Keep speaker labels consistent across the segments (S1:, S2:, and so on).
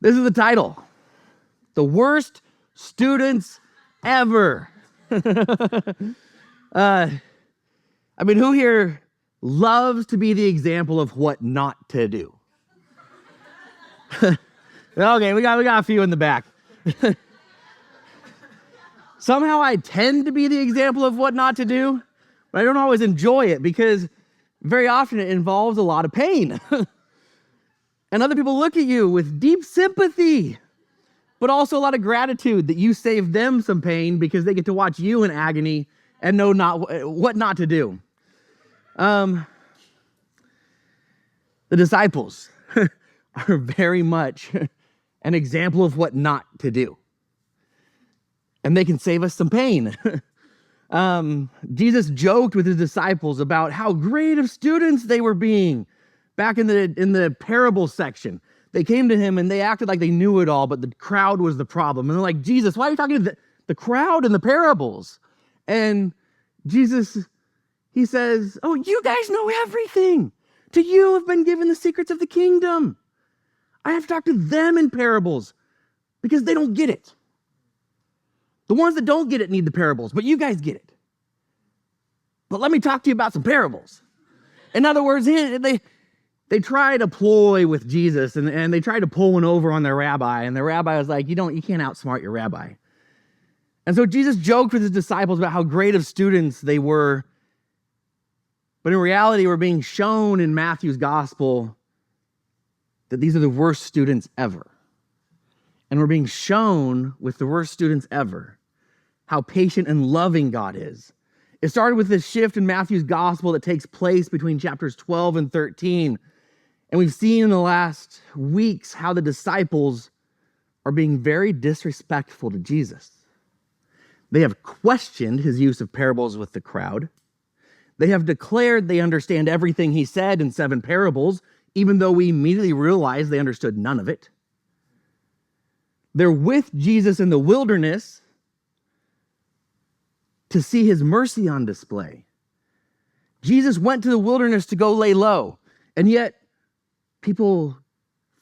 S1: This is the title. The worst students ever. Who here loves to be the example of what not to do? Okay, we got a few in the back. Somehow I tend to be the example of what not to do, but I don't always enjoy it because very often it involves a lot of pain. And other people look at you with deep sympathy, but also a lot of gratitude that you saved them some pain because they get to watch you in agony and know what not to do. The disciples are very much an example of what not to do. And they can save us some pain. Jesus joked with his disciples about how great of students they were being. Back in the parable section, they came to him and they acted like they knew it all, but the crowd was the problem. And they're like, Jesus, why are you talking to the crowd in the parables? And Jesus, he says, oh, you guys know everything. To you have been given the secrets of the kingdom. I have to talk to them in parables because they don't get it. The ones that don't get it need the parables, but you guys get it. But let me talk to you about some parables. In other words, they tried a ploy with Jesus and they tried to pull one over on their rabbi. And the rabbi was like, you can't outsmart your rabbi. And so Jesus joked with his disciples about how great of students they were. But in reality, we're being shown in Matthew's gospel that these are the worst students ever. And we're being shown with the worst students ever how patient and loving God is. It started with this shift in Matthew's gospel that takes place between chapters 12 and 13. And we've seen in the last weeks how the disciples are being very disrespectful to Jesus. They have questioned his use of parables with the crowd. They have declared they understand everything he said in 7 parables, even though we immediately realize they understood none of it. They're with Jesus in the wilderness to see his mercy on display. Jesus went to the wilderness to go lay low, and yet people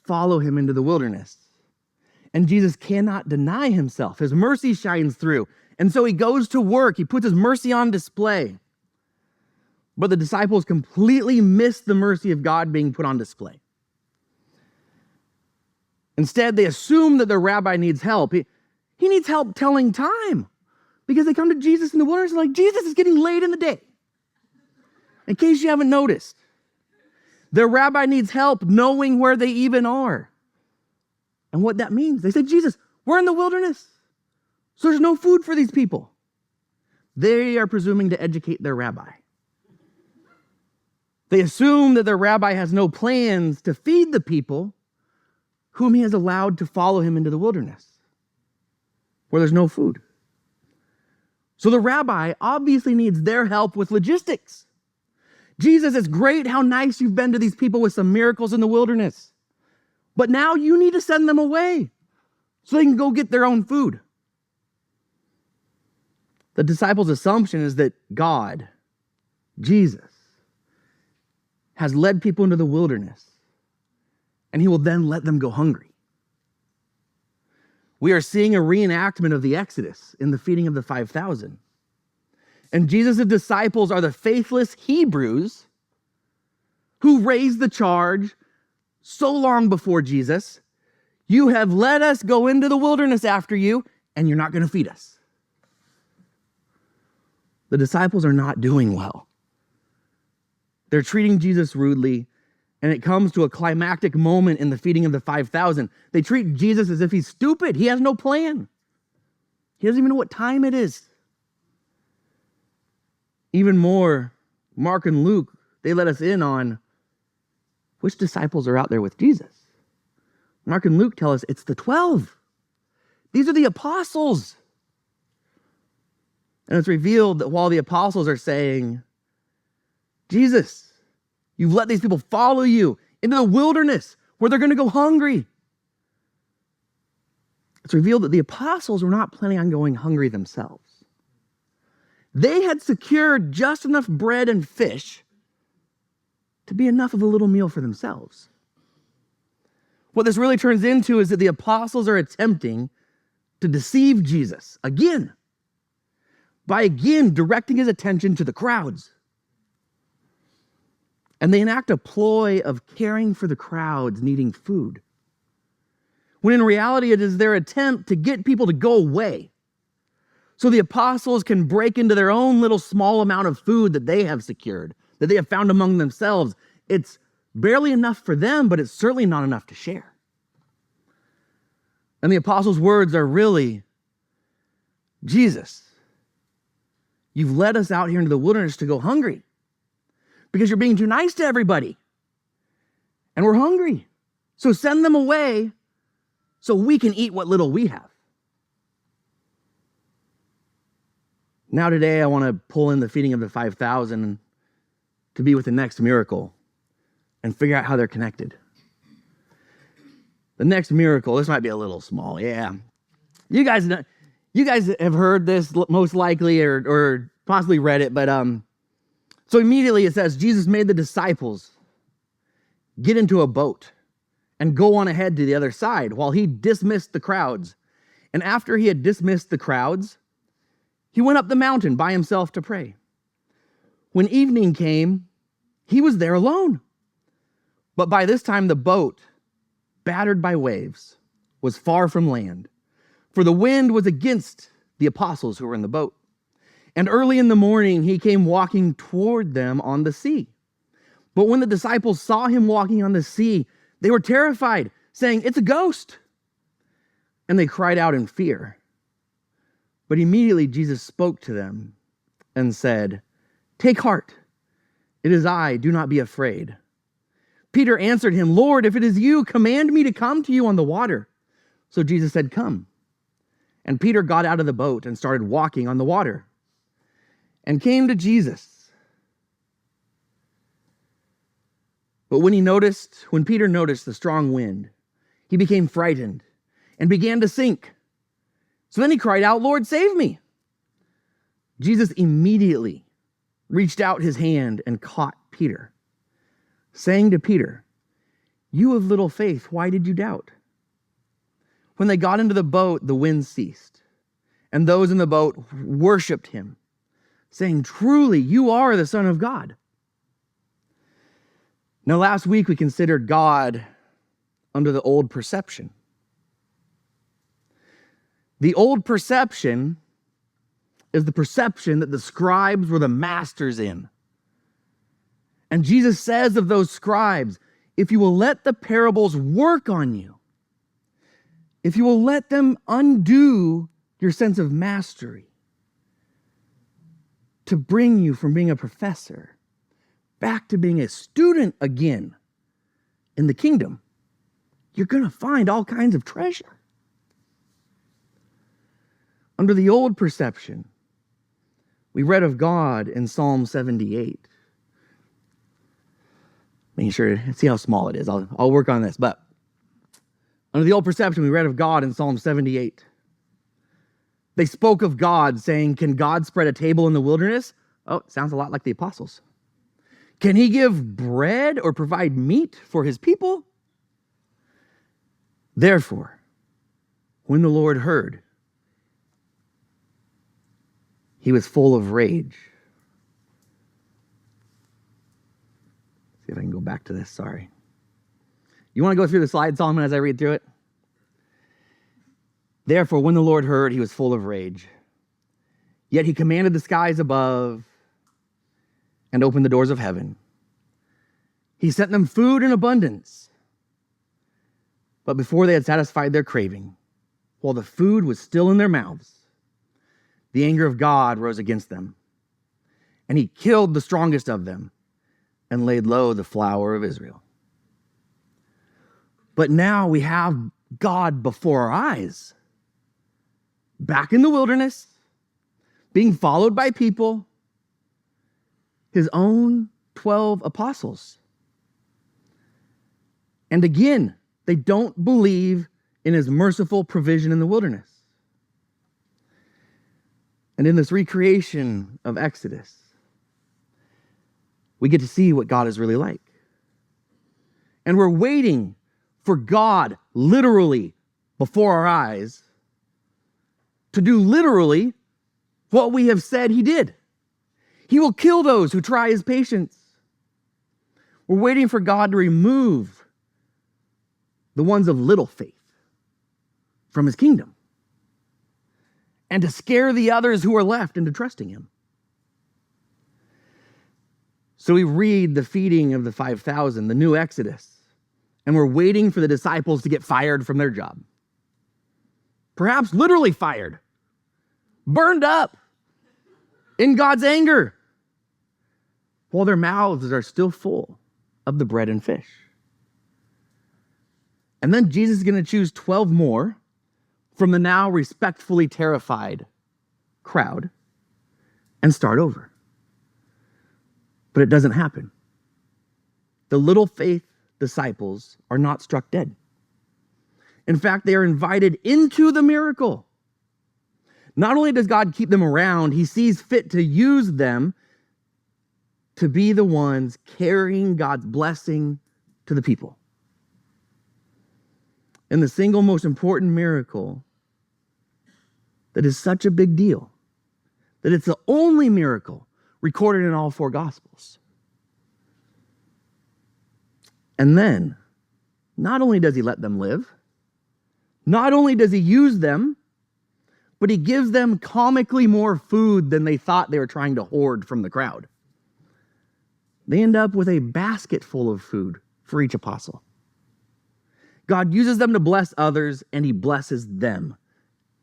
S1: follow him into the wilderness. And Jesus cannot deny himself. His mercy shines through. And so he goes to work. He puts his mercy on display. But the disciples completely miss the mercy of God being put on display. Instead, they assume that their rabbi needs help. He needs help telling time because they come to Jesus in the wilderness and like, Jesus, is getting late in the day. In case you haven't noticed, their rabbi needs help knowing where they even are. And what that means, they said, Jesus, we're in the wilderness, so there's no food for these people. They are presuming to educate their rabbi. They assume that their rabbi has no plans to feed the people whom he has allowed to follow him into the wilderness, where there's no food. So the rabbi obviously needs their help with logistics. Jesus, it's great how nice you've been to these people with some miracles in the wilderness. But now you need to send them away so they can go get their own food. The disciples' assumption is that God, Jesus, has led people into the wilderness, and he will then let them go hungry. We are seeing a reenactment of the Exodus in the feeding of the 5,000. And Jesus' disciples are the faithless Hebrews who raised the charge so long before Jesus. You have let us go into the wilderness after you, and you're not going to feed us. The disciples are not doing well. They're treating Jesus rudely, and it comes to a climactic moment in the feeding of the 5,000. They treat Jesus as if he's stupid. He has no plan. He doesn't even know what time it is. Even more, Mark and Luke, they let us in on which disciples are out there with Jesus. Mark and Luke tell us it's the 12. These are the apostles. And it's revealed that while the apostles are saying, Jesus, you've let these people follow you into the wilderness where they're going to go hungry. It's revealed that the apostles were not planning on going hungry themselves. They had secured just enough bread and fish to be enough of a little meal for themselves. What this really turns into is that the apostles are attempting to deceive Jesus again, by again directing his attention to the crowds. And they enact a ploy of caring for the crowds needing food, when in reality it is their attempt to get people to go away so the apostles can break into their own little small amount of food that they have secured, that they have found among themselves. It's barely enough for them, but it's certainly not enough to share. And the apostles' words are really, Jesus, you've led us out here into the wilderness to go hungry because you're being too nice to everybody. And we're hungry. So send them away so we can eat what little we have. Now today, I want to pull in the feeding of the 5,000 to be with the next miracle and figure out how they're connected. The next miracle, this might be a little small, yeah. You guys have heard this most likely or possibly read it, but so immediately it says, Jesus made the disciples get into a boat and go on ahead to the other side while he dismissed the crowds. And after he had dismissed the crowds, he went up the mountain by himself to pray. When evening came, he was there alone. But by this time, the boat, battered by waves, was far from land, for the wind was against the apostles who were in the boat. And early in the morning, he came walking toward them on the sea. But when the disciples saw him walking on the sea, they were terrified, saying, "It's a ghost." And they cried out in fear. But immediately Jesus spoke to them and said, "Take heart, it is I, do not be afraid." Peter answered him, "Lord, if it is you, command me to come to you on the water." So Jesus said, "Come." And Peter got out of the boat and started walking on the water and came to Jesus. But when Peter noticed the strong wind, he became frightened and began to sink. So then he cried out, "Lord, save me." Jesus immediately reached out his hand and caught Peter, saying to Peter, "You of little faith, why did you doubt?" When they got into the boat, the wind ceased, and those in the boat worshiped him, saying, "Truly, you are the Son of God." Now, last week we considered God under the old perception. The old perception is the perception that the scribes were the masters in. And Jesus says of those scribes, if you will let the parables work on you, if you will let them undo your sense of mastery to bring you from being a professor back to being a student again in the kingdom, you're going to find all kinds of treasure. Under the old perception, we read of God in Psalm 78. Making sure, see how small it is. I'll work on this. But under the old perception, we read of God in Psalm 78. They spoke of God saying, "Can God spread a table in the wilderness?" Oh, it sounds a lot like the apostles. "Can he give bread or provide meat for his people?" Therefore, when the Lord heard, he was full of rage. See if I can go back to this, sorry. You want to go through the slide, Solomon, as I read through it? Therefore, when the Lord heard, he was full of rage. Yet he commanded the skies above and opened the doors of heaven. He sent them food in abundance. But before they had satisfied their craving, while the food was still in their mouths, the anger of God rose against them, and he killed the strongest of them and laid low the flower of Israel. But now we have God before our eyes, back in the wilderness, being followed by people, his own 12 apostles. And again, they don't believe in his merciful provision in the wilderness. And in this recreation of Exodus, we get to see what God is really like. And we're waiting for God, literally, before our eyes, to do literally what we have said he did. He will kill those who try his patience. We're waiting for God to remove the ones of little faith from his kingdom and to scare the others who are left into trusting him. So we read the feeding of the 5,000, the new Exodus, and we're waiting for the disciples to get fired from their job. Perhaps literally fired, burned up in God's anger, while their mouths are still full of the bread and fish. And then Jesus is going to choose 12 more from the now respectfully terrified crowd and start over. But it doesn't happen. The little faith disciples are not struck dead. In fact, they are invited into the miracle. Not only does God keep them around, he sees fit to use them to be the ones carrying God's blessing to the people. And the single most important miracle that is such a big deal, that it's the only miracle recorded in all four Gospels. And then, not only does he let them live, not only does he use them, but he gives them comically more food than they thought they were trying to hoard from the crowd. They end up with a basket full of food for each apostle. God uses them to bless others, and he blesses them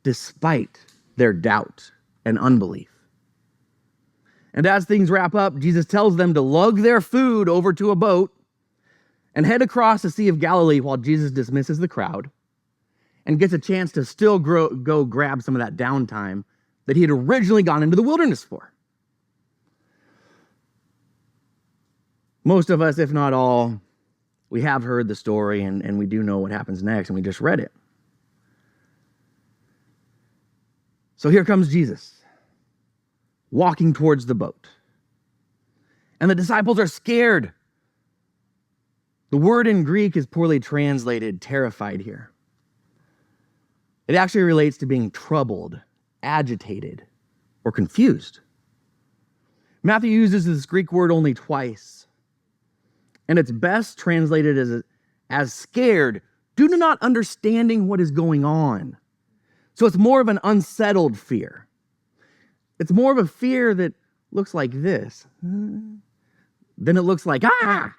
S1: despite their doubt and unbelief. And as things wrap up, Jesus tells them to lug their food over to a boat and head across the Sea of Galilee while Jesus dismisses the crowd and gets a chance to still go grab some of that downtime that he had originally gone into the wilderness for. Most of us, if not all, we have heard the story and we do know what happens next, and we just read it. So here comes Jesus, walking towards the boat. And the disciples are scared. The word in Greek is poorly translated, terrified here. It actually relates to being troubled, agitated, or confused. Matthew uses this Greek word only twice, and it's best translated as scared due to not understanding what is going on. So it's more of an unsettled fear. It's more of a fear that looks like this. Then it looks like, ah!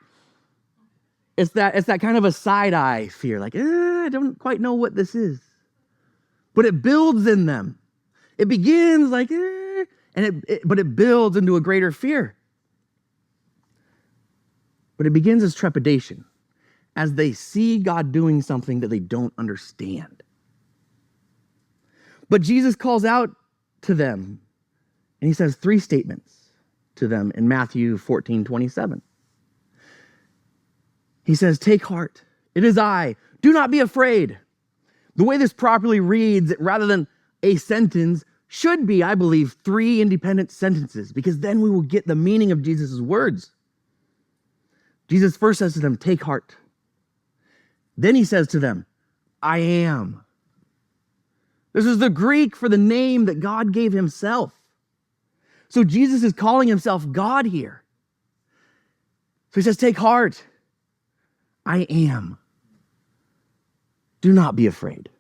S1: It's that kind of a side-eye fear, like, I don't quite know what this is. But it builds in them. It begins like, but it builds into a greater fear. But it begins as trepidation, as they see God doing something that they don't understand. But Jesus calls out to them, and he says 3 statements to them in Matthew 14:27. He says, "Take heart, it is I, do not be afraid." The way this properly reads, rather than a sentence, should be, I believe, 3 independent sentences, because then we will get the meaning of Jesus' words. Jesus first says to them, "Take heart." Then he says to them, "I am." This is the Greek for the name that God gave himself. So Jesus is calling himself God here. So he says, "Take heart. I am. Do not be afraid."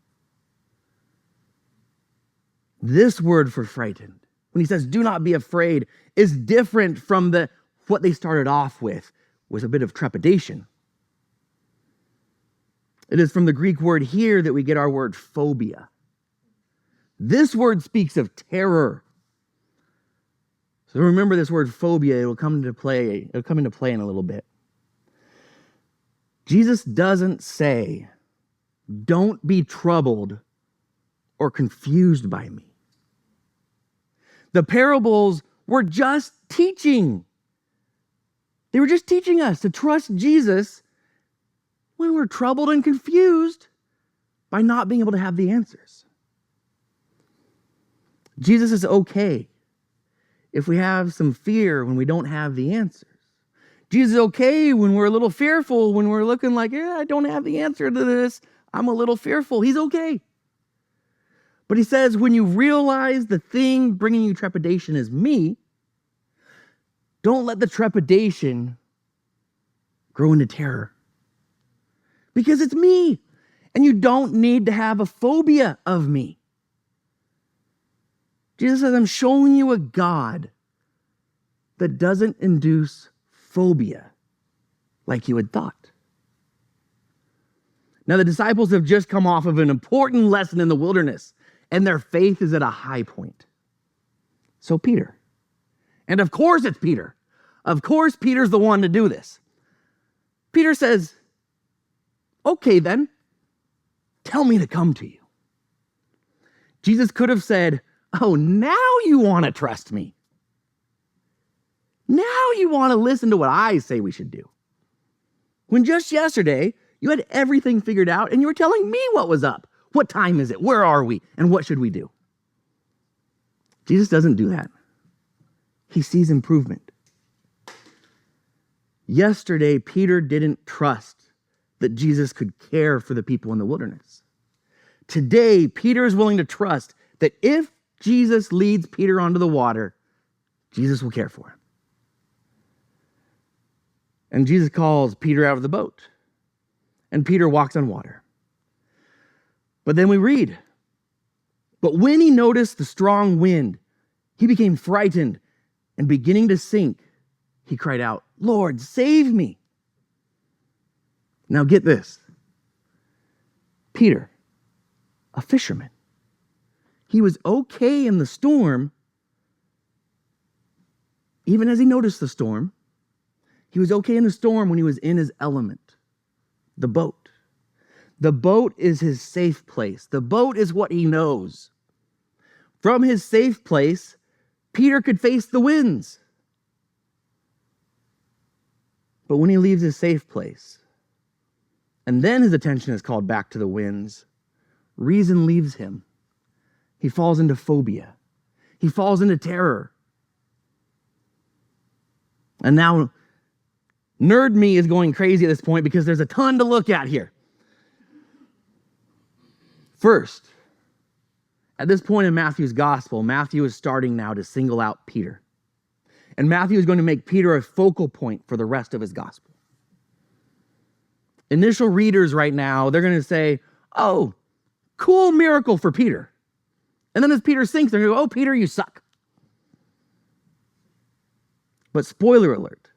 S1: This word for frightened, when he says, "Do not be afraid," is different from what they started off with a bit of trepidation. It is from the Greek word here that we get our word phobia. This word speaks of terror. So remember this word phobia, it'll come into play in a little bit. Jesus doesn't say, "Don't be troubled or confused by me." The parables were just teaching. They were just teaching us to trust Jesus when we're troubled and confused by not being able to have the answers. Jesus is okay if we have some fear when we don't have the answers. Jesus is okay when we're a little fearful, when we're looking like, yeah, I don't have the answer to this. I'm a little fearful. He's okay. But he says, when you realize the thing bringing you trepidation is me, don't let the trepidation grow into terror. Because it's me. And you don't need to have a phobia of me. Jesus says, I'm showing you a God that doesn't induce phobia like you had thought. Now, the disciples have just come off of an important lesson in the wilderness, and their faith is at a high point. So Peter. And of course it's Peter. Of course Peter's the one to do this. Peter says, okay then, tell me to come to you. Jesus could have said, oh, now you want to trust me. Now you want to listen to what I say we should do. When just yesterday, you had everything figured out and you were telling me what was up. What time is it? Where are we? And what should we do? Jesus doesn't do that. He sees improvement. Yesterday, Peter didn't trust that Jesus could care for the people in the wilderness. Today, Peter is willing to trust that if Jesus leads Peter onto the water, Jesus will care for him. And Jesus calls Peter out of the boat. And Peter walks on water. But then we read, but when he noticed the strong wind, he became frightened, and beginning to sink, he cried out, Lord, save me. Now get this. Peter, a fisherman, he was okay in the storm. Even as he noticed the storm, he was okay in the storm when he was in his element, the boat. The boat is his safe place. The boat is what he knows. From his safe place, Peter could face the winds. But when he leaves his safe place, and then his attention is called back to the winds, reason leaves him. He falls into phobia. He falls into terror. And now, nerd me is going crazy at this point because there's a ton to look at here. First, at this point in Matthew's gospel, Matthew is starting now to single out Peter. And Matthew is going to make Peter a focal point for the rest of his gospel. Initial readers right now, they're going to say, oh, cool miracle for Peter. And then as Peter sinks, they're going to go, oh, Peter, you suck. But spoiler alert,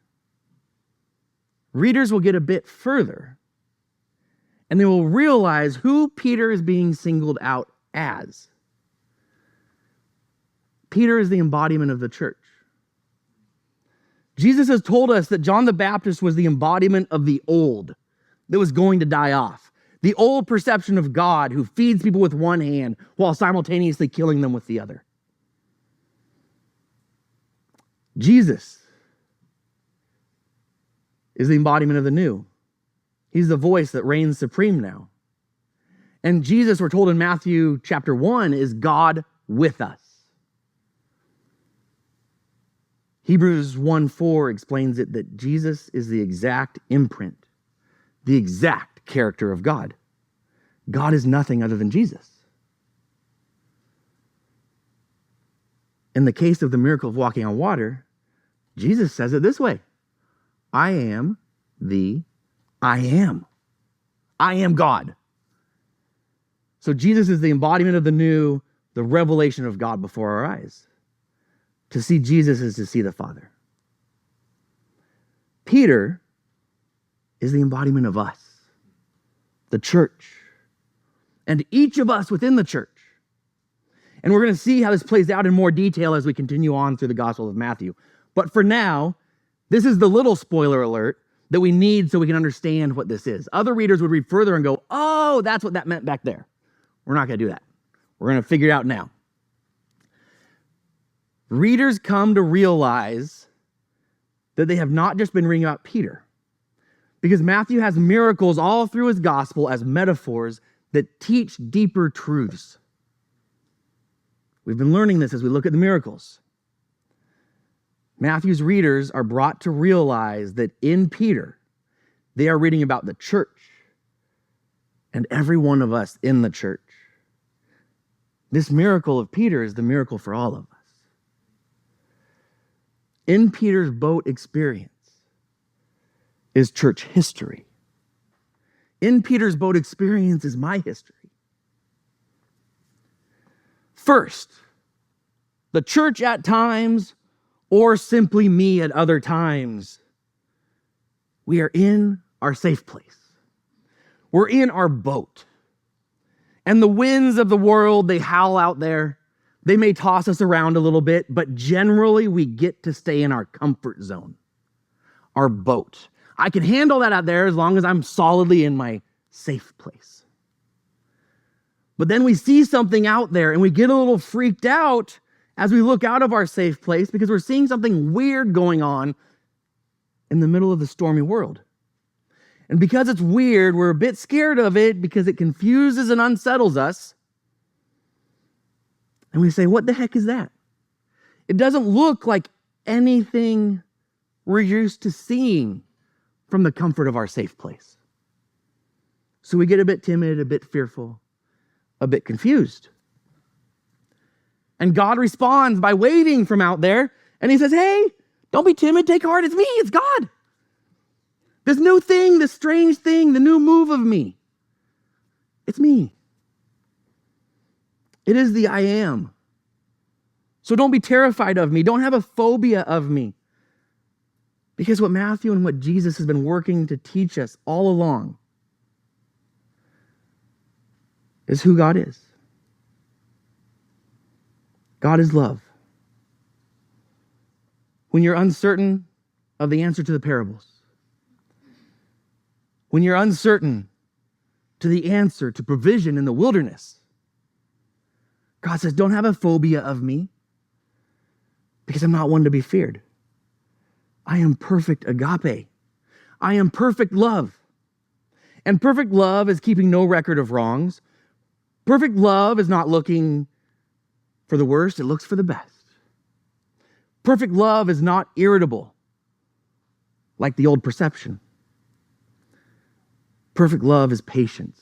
S1: readers will get a bit further and they will realize who Peter is being singled out as. Peter is the embodiment of the church. Jesus has told us that John the Baptist was the embodiment of the old that was going to die off. The old perception of God who feeds people with one hand while simultaneously killing them with the other. Jesus is the embodiment of the new. He's the voice that reigns supreme now. And Jesus, we're told in Matthew chapter 1, is God with us. Hebrews 1:4 explains it that Jesus is the exact imprint, the exact character of God. God is nothing other than Jesus. In the case of the miracle of walking on water, Jesus says it this way: I am the I am. I am God. So Jesus is the embodiment of the new, the revelation of God before our eyes. To see Jesus is to see the Father. Peter is the embodiment of us, the church, and each of us within the church. And we're going to see how this plays out in more detail as we continue on through the Gospel of Matthew. But for now, this is the little spoiler alert that we need so we can understand what this is. Other readers would read further and go, oh, that's what that meant back there. We're not going to do that. We're going to figure it out now. Readers come to realize that they have not just been reading about Peter, because Matthew has miracles all through his gospel as metaphors that teach deeper truths. We've been learning this as we look at the miracles. Matthew's readers are brought to realize that in Peter, they are reading about the church and every one of us in the church. This miracle of Peter is the miracle for all of us. In Peter's boat experience is church history. In Peter's boat experience is my history. First, the church at times, or simply me at other times, we are in our safe place. We're in our boat. And the winds of the world, they howl out there. They may toss us around a little bit, but generally we get to stay in our comfort zone, our boat. I can handle that out there as long as I'm solidly in my safe place. But then we see something out there and we get a little freaked out as we look out of our safe place because we're seeing something weird going on in the middle of the stormy world. And because it's weird, we're a bit scared of it because it confuses and unsettles us. And we say, what the heck is that? It doesn't look like anything we're used to seeing from the comfort of our safe place. So we get a bit timid, a bit fearful, a bit confused. And God responds by waving from out there, and he says, hey, don't be timid, take heart, it's me, it's God. This new thing, this strange thing, the new move of me, it's me. It is the I am. So don't be terrified of me, don't have a phobia of me. Because what Matthew and what Jesus has been working to teach us all along is who God is. God is love. When you're uncertain of the answer to the parables, when you're uncertain to the answer to provision in the wilderness, God says, don't have a phobia of me because I'm not one to be feared. I am perfect agape. I am perfect love. And perfect love is keeping no record of wrongs. Perfect love is not looking for the worst, it looks for the best. Perfect love is not irritable, like the old perception. Perfect love is patience,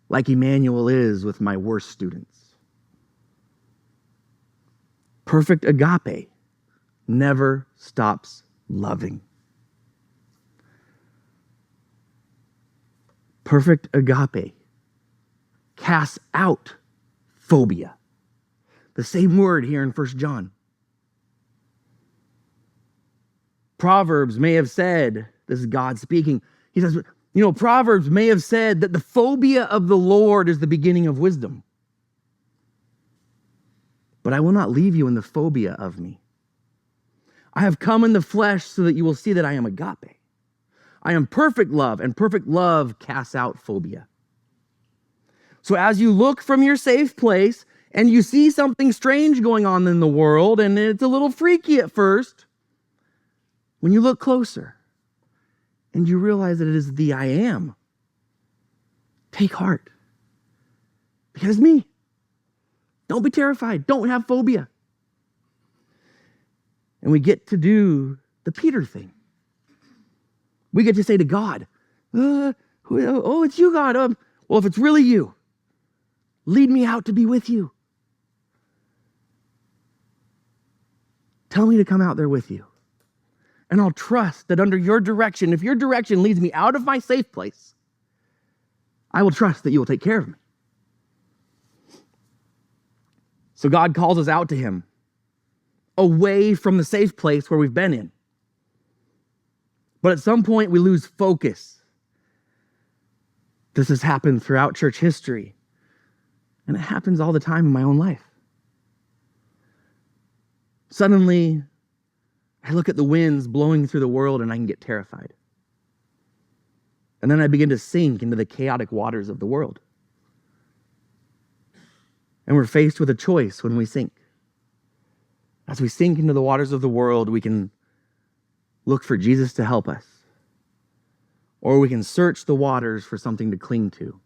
S1: like Emmanuel is with my worst students. Perfect agape never stops loving. Perfect agape casts out phobia. The same word here in 1 John. Proverbs may have said, this is God speaking, he says, Proverbs may have said that the phobia of the Lord is the beginning of wisdom. But I will not leave you in the phobia of me. I have come in the flesh so that you will see that I am agape. I am perfect love, and perfect love casts out phobia. So as you look from your safe place and you see something strange going on in the world, and it's a little freaky at first, when you look closer and you realize that it is the I am, take heart. Because it's me. Don't be terrified. Don't have phobia. And we get to do the Peter thing. We get to say to God, oh, it's you, God. Well, if it's really you, lead me out to be with you. Tell me to come out there with you. And I'll trust that under your direction, if your direction leads me out of my safe place, I will trust that you will take care of me. So God calls us out to him, away from the safe place where we've been in. But at some point we lose focus. This has happened throughout church history, and it happens all the time in my own life. Suddenly, I look at the winds blowing through the world and I can get terrified. And then I begin to sink into the chaotic waters of the world. And we're faced with a choice when we sink. As we sink into the waters of the world, we can look for Jesus to help us. Or we can search the waters for something to cling to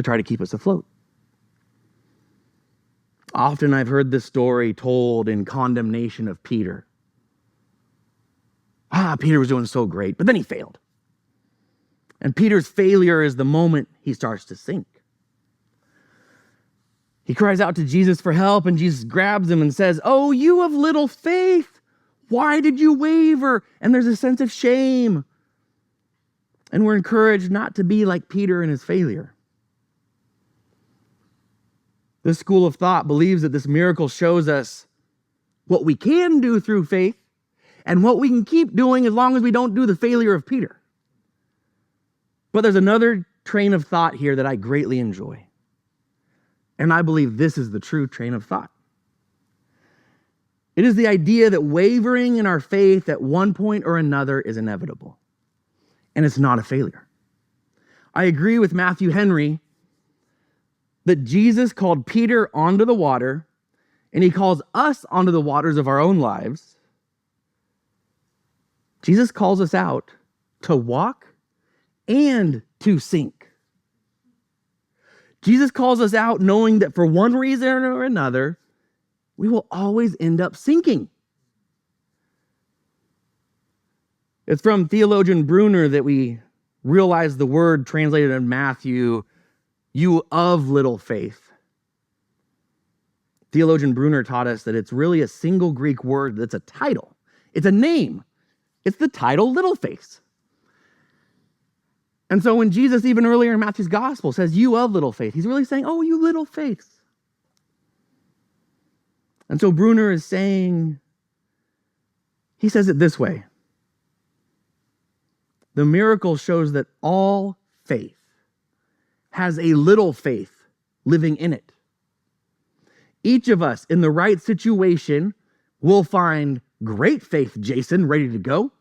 S1: try to keep us afloat. Often I've heard this story told in condemnation of Peter. Peter was doing so great, but then he failed. And Peter's failure is the moment he starts to sink. He cries out to Jesus for help, and Jesus grabs him and says, "Oh, you of little faith, why did you waver?" And there's a sense of shame. And we're encouraged not to be like Peter in his failure. This school of thought believes that this miracle shows us what we can do through faith and what we can keep doing as long as we don't do the failure of Peter. But there's another train of thought here that I greatly enjoy. And I believe this is the true train of thought. It is the idea that wavering in our faith at one point or another is inevitable. And it's not a failure. I agree with Matthew Henry that Jesus called Peter onto the water, and he calls us onto the waters of our own lives. Jesus calls us out to walk and to sink. Jesus calls us out knowing that for one reason or another, we will always end up sinking. It's from theologian Bruner that we realize the word translated in Matthew, "you of little faith." Theologian Bruner taught us that it's really a single Greek word that's a title. It's a name. It's the title little faith. And so when Jesus, even earlier in Matthew's gospel, says, "you of little faith," he's really saying, "Oh, you little faith." And so Bruner is saying, he says it this way: the miracle shows that all faith has a little faith living in it. Each of us in the right situation will find great faith, Jason, ready to go.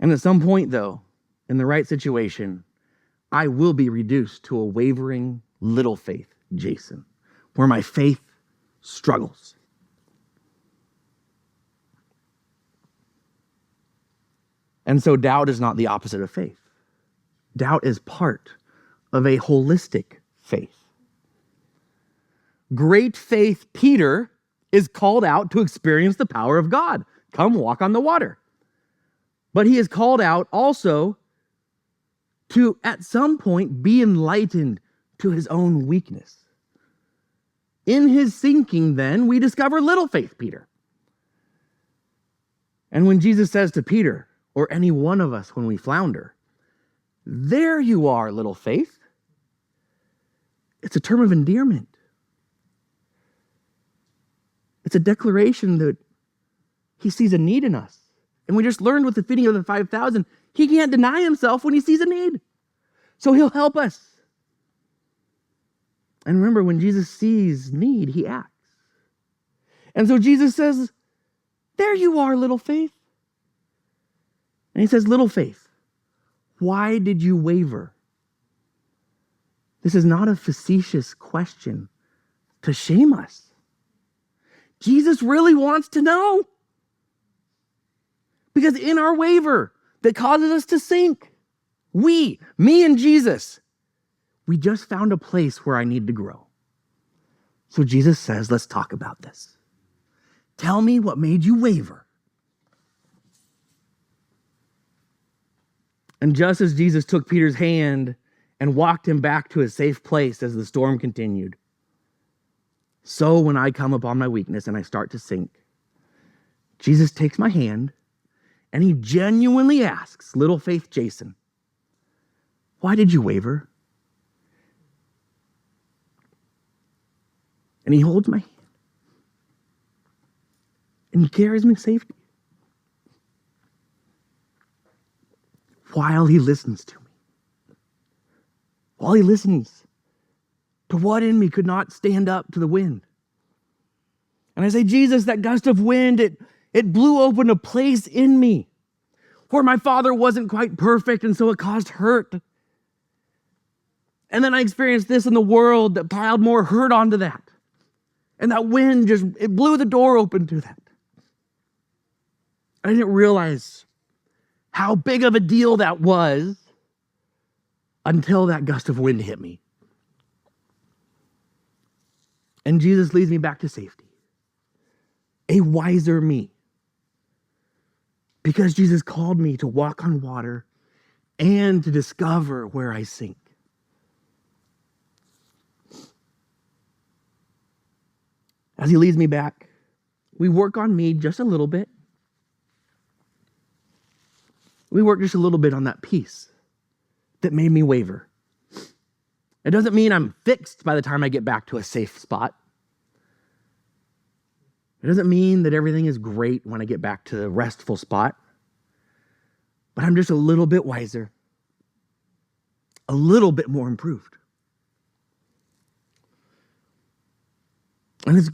S1: And at some point, though, in the right situation, I will be reduced to a wavering little faith, Jason, where my faith struggles. And so doubt is not the opposite of faith. Doubt is part of a holistic faith. Great faith Peter is called out to experience the power of God. Come walk on the water. But he is called out also to, at some point, be enlightened to his own weakness. In his sinking, then, we discover little faith Peter. And when Jesus says to Peter, or any one of us when we flounder, "There you are, little faith," it's a term of endearment. It's a declaration that he sees a need in us. And we just learned with the feeding of the 5,000, he can't deny himself when he sees a need. So he'll help us. And remember, when Jesus sees need, he acts. And so Jesus says, "There you are, little faith." And he says, "Little faith, why did you waver?" This is not a facetious question to shame us. Jesus really wants to know. Because in our waver that causes us to sink, me and Jesus, we just found a place where I need to grow. So Jesus says, let's talk about this. Tell me what made you waver. And just as Jesus took Peter's hand and walked him back to his safe place as the storm continued, so when I come upon my weakness and I start to sink, Jesus takes my hand and he genuinely asks, "Little faith Jason, why did you waver?" And he holds my hand and he carries me safely while he listens to me. While he listens to what in me could not stand up to the wind. And I say, "Jesus, that gust of wind, it blew open a place in me where my father wasn't quite perfect, and so it caused hurt. And then I experienced this in the world that piled more hurt onto that. And that wind it blew the door open to that. I didn't realize how big of a deal that was until that gust of wind hit me. And Jesus leads me back to safety. A wiser me. Because Jesus called me to walk on water and to discover where I sink. As he leads me back, we work on me just a little bit. We work just a little bit on that piece that made me waver. It doesn't mean I'm fixed by the time I get back to a safe spot. It doesn't mean that everything is great when I get back to the restful spot. But I'm just a little bit wiser, a little bit more improved. And it's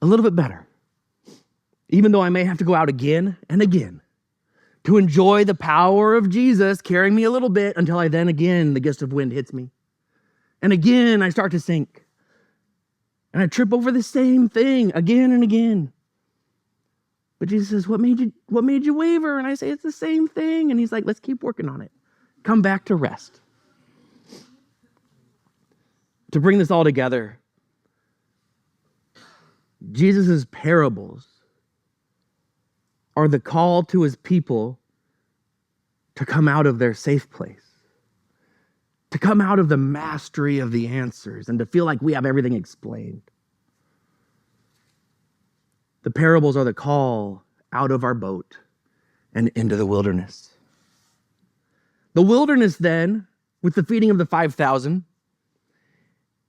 S1: a little bit better, even though I may have to go out again and again to enjoy the power of Jesus carrying me a little bit until I then again, the gust of wind hits me. And again, I start to sink. And I trip over the same thing again and again. But Jesus says, what made you waver? And I say, it's the same thing. And he's like, let's keep working on it. Come back to rest. To bring this all together, Jesus' parables are the call to his people to come out of their safe place, to come out of the mastery of the answers and to feel like we have everything explained. The parables are the call out of our boat and into the wilderness. The wilderness then, with the feeding of the 5,000,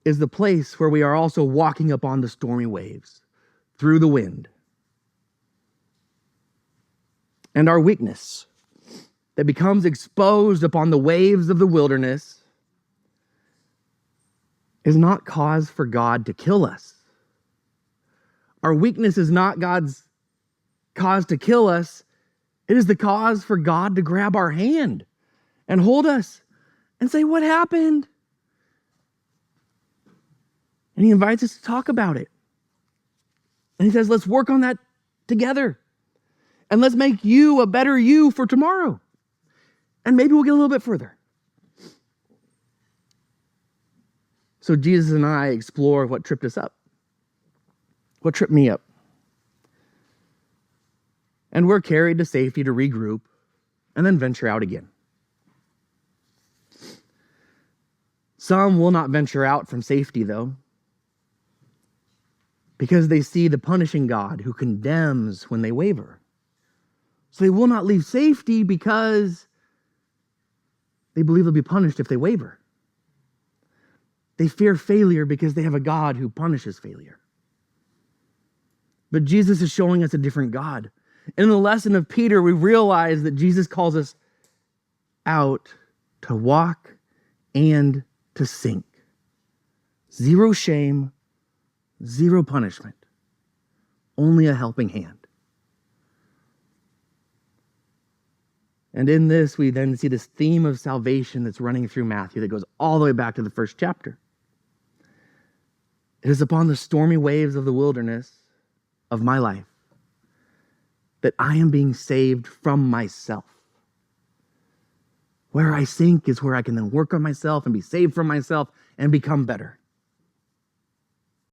S1: is the place where we are also walking upon the stormy waves through the wind. And our weakness that becomes exposed upon the waves of the wilderness is not cause for God to kill us. Our weakness is not God's cause to kill us. It is the cause for God to grab our hand and hold us and say, what happened? And he invites us to talk about it. And he says, let's work on that together. And let's make you a better you for tomorrow. And maybe we'll get a little bit further. So Jesus and I explore what tripped us up. What tripped me up? And we're carried to safety to regroup and then venture out again. Some will not venture out from safety, though, because they see the punishing God who condemns when they waver. So they will not leave safety because they believe they'll be punished if they waver. They fear failure because they have a God who punishes failure. But Jesus is showing us a different God. And in the lesson of Peter, we realize that Jesus calls us out to walk and to sink. Zero shame, zero punishment, only a helping hand. And in this, we then see this theme of salvation that's running through Matthew that goes all the way back to the first chapter. It is upon the stormy waves of the wilderness of my life that I am being saved from myself. Where I sink is where I can then work on myself and be saved from myself and become better.